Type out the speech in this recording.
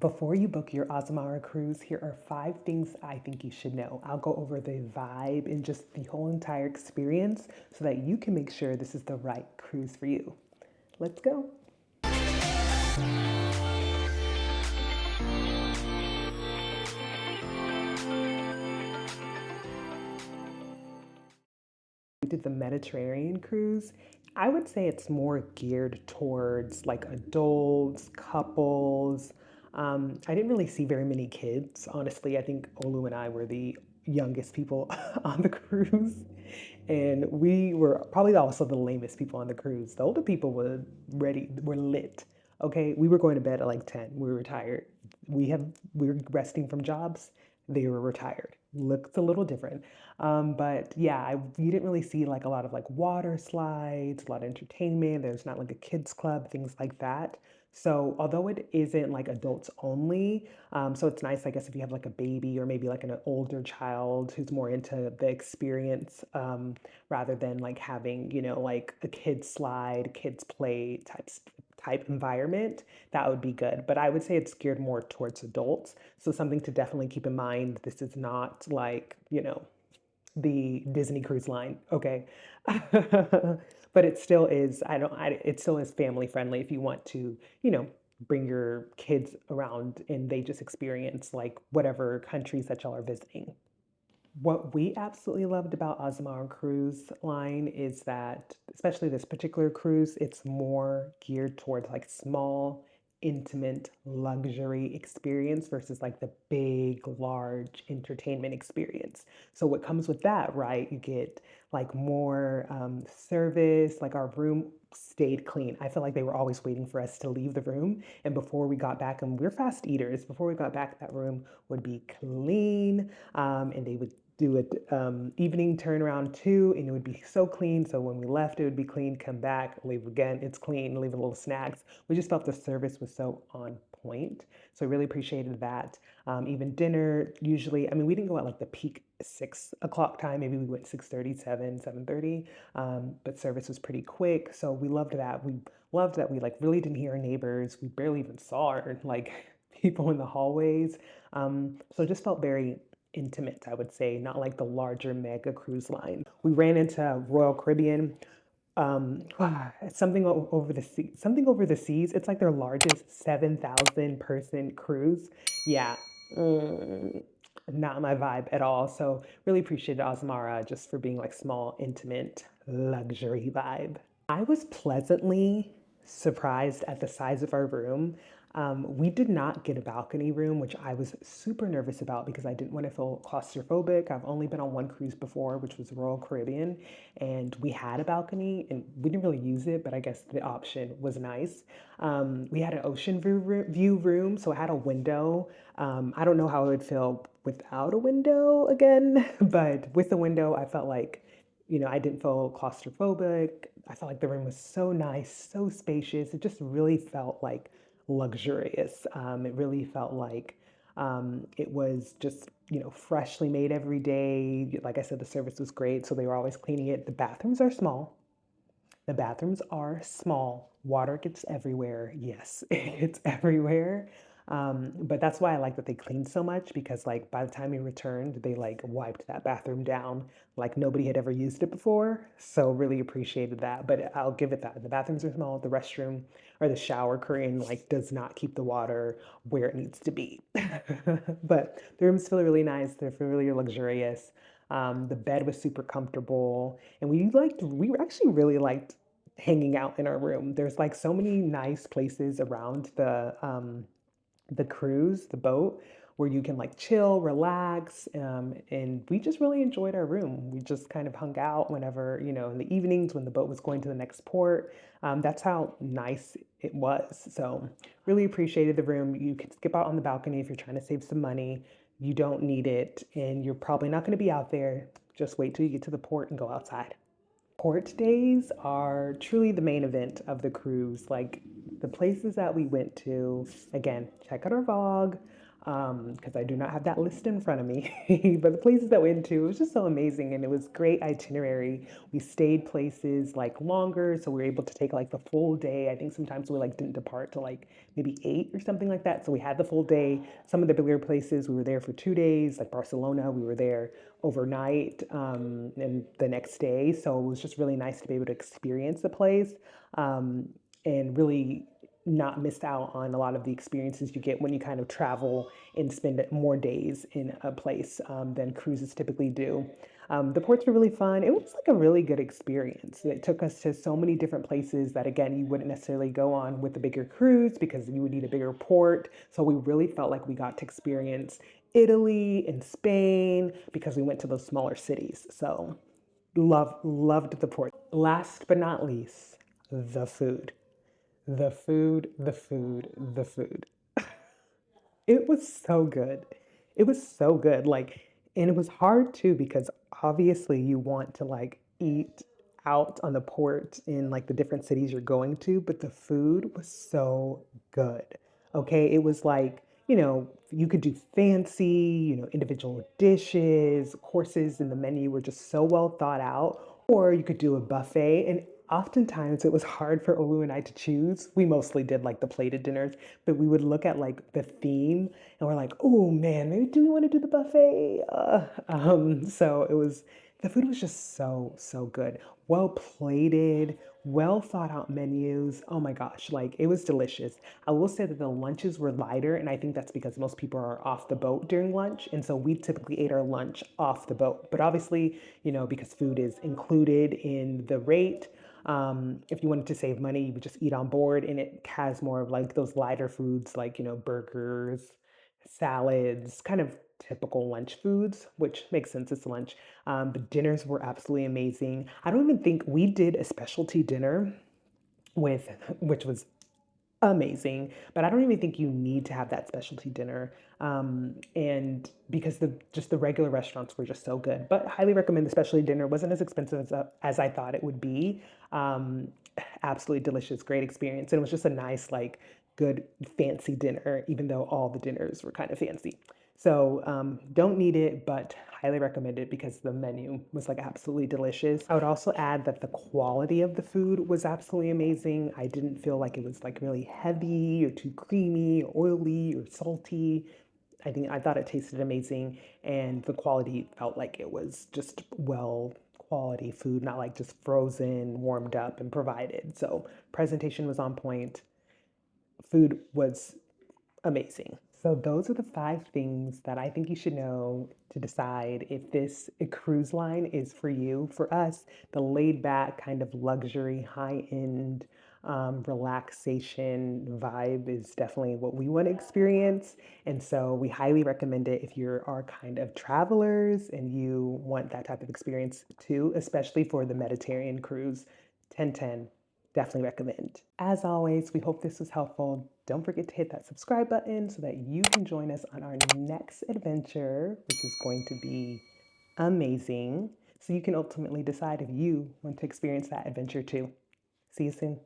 Before you book your Azamara cruise, here are 5 things I think you should know. I'll go over the vibe and just the whole entire experience so that you can make sure this is the right cruise for you. Let's go. We did the Mediterranean cruise. I would say it's more geared towards like adults, couples. I didn't really see very many kids, honestly. I think Olu and I were the youngest people on the cruise. And we were probably also the lamest people on the cruise. The older people were lit. Okay, we were going to bed at like 10. We were tired. We were resting from jobs. They were retired. Looked a little different. But yeah, you didn't really see like a lot of like water slides, a lot of entertainment. There's not like a kids club, things like that. So although it isn't like adults only, so it's nice, I guess, if you have like a baby or maybe like an older child who's more into the experience, rather than like having, like a kids slide, kids play type environment, that would be good. But I would say it's geared more towards adults. So something to definitely keep in mind. This is not like, the Disney Cruise Line, okay? But it still is, it still is family friendly if you want to, you know, bring your kids around and they just experience like whatever countries that y'all are visiting. What we absolutely loved about Azamara Cruise Line is that, especially this particular cruise, it's more geared towards like small, intimate luxury experience versus like the big, large entertainment experience. So, what comes with that, right? You get like more service, like our room stayed clean. I feel like they were always waiting for us to leave the room. And before we got back, and we're fast eaters, before we got back, that room would be clean, and they would do a evening turnaround too, and it would be so clean. So when we left, it would be clean. Come back, leave again, it's clean. Leave a little snacks. We just felt the service was so on point. So I really appreciated that. Even dinner, usually, I mean, we didn't go at like the peak 6 o'clock time. Maybe we went 6:30, 7:30. But service was pretty quick. So we loved that. We loved that we like really didn't hear our neighbors. We barely even saw our like people in the hallways. So it just felt very intimate, I would say, not like the larger mega cruise line. We ran into Royal Caribbean, over the sea, something over the seas. It's like their largest 7,000 person cruise. Yeah, mm, not my vibe at all. So really appreciated Osmara just for being like small, intimate, luxury vibe. I was pleasantly surprised at the size of our room. We did not get a balcony room, which I was super nervous about because I didn't want to feel claustrophobic. I've only been on one cruise before, which was Royal Caribbean, and we had a balcony and we didn't really use it, but I guess the option was nice. We had an ocean view room, so it had a window. I don't know how it would feel without a window again, but with the window, I felt like I didn't feel claustrophobic. I felt like the room was so nice, so spacious. It just really felt like luxurious. It really felt like it was just, freshly made every day. Like I said, the service was great. So they were always cleaning it. The bathrooms are small. The bathrooms are small. Water gets everywhere. Yes, it's everywhere. But that's why I like that they cleaned so much because like by the time we returned, they like wiped that bathroom down like nobody had ever used it before. So really appreciated that. But I'll give it that. The bathrooms are small. The restroom or the shower curtain like does not keep the water where it needs to be. But the rooms feel really nice. They're really luxurious. The bed was super comfortable, and we actually really liked hanging out in our room. There's like so many nice places around the cruise, the boat, where you can like chill, relax, and we just really enjoyed our room. We just kind of hung out whenever, in the evenings when the boat was going to the next port. That's how nice it was. So really appreciated the room. You can skip out on the balcony if you're trying to save some money. You don't need it, and you're probably not going to be out there. Just wait till you get to the port and go outside. Port days are truly the main event of the cruise. Like the places that we went to, again, check out our vlog. because I do not have that list in front of me. But the places that we went to, it was just so amazing, and it was great itinerary. We stayed places like longer, so we were able to take like the full day. I think sometimes we like didn't depart till like maybe 8 or something like that. So we had the full day. Some of the bigger places we were there for 2 days, like Barcelona. We were there overnight and the next day. So it was just really nice to be able to experience the place um, and really not miss out on a lot of the experiences you get when you kind of travel and spend more days in a place than cruises typically do. The ports were really fun. It was like a really good experience. It took us to so many different places that, again, you wouldn't necessarily go on with a bigger cruise because you would need a bigger port. So we really felt like we got to experience Italy and Spain because we went to those smaller cities. So loved the port. Last but not least, the food. The food, the food, the food. It was so good. It was so good. Like, and it was hard too because obviously you want to like eat out on the port in like the different cities you're going to, but the food was so good. Okay, it was like, you could do fancy, individual dishes, courses in the menu were just so well thought out, or you could do a buffet. And oftentimes it was hard for Olu and I to choose. We mostly did like the plated dinners, but we would look at like the theme and we're like, oh man, maybe do we want to do the buffet? So the food was just so good. Well plated, well thought out menus. Oh my gosh, like it was delicious. I will say that the lunches were lighter, and I think that's because most people are off the boat during lunch. And so we typically ate our lunch off the boat. But obviously, because food is included in the rate, if you wanted to save money, you would just eat on board, and it has more of like those lighter foods like, burgers, salads, kind of typical lunch foods, which makes sense. It's lunch. But dinners were absolutely amazing. I don't even think we did a specialty dinner with, which was amazing, but I don't even think you need to have that specialty dinner. And because the regular restaurants were just so good, but highly recommend the specialty dinner. It wasn't as expensive as I thought it would be. Um, Absolutely delicious, great experience, and it was just a nice, like, good fancy dinner, even though all the dinners were kind of fancy. So don't need it, but highly recommend it because the menu was like absolutely delicious. I would also add that the quality of the food was absolutely amazing. I didn't feel like it was like really heavy or too creamy or oily or salty. I thought it tasted amazing, and the quality felt like it was just well quality food, not like just frozen, warmed up, and provided. So presentation was on point. Food was amazing. So those are the 5 things that I think you should know to decide if this cruise line is for you. For us, the laid back kind of luxury, high end relaxation vibe is definitely what we want to experience. And so we highly recommend it if you are kind of travelers and you want that type of experience too, especially for the Mediterranean cruise. 10/10. Definitely recommend. As always, we hope this was helpful. Don't forget to hit that subscribe button so that you can join us on our next adventure, which is going to be amazing. So you can ultimately decide if you want to experience that adventure too. See you soon.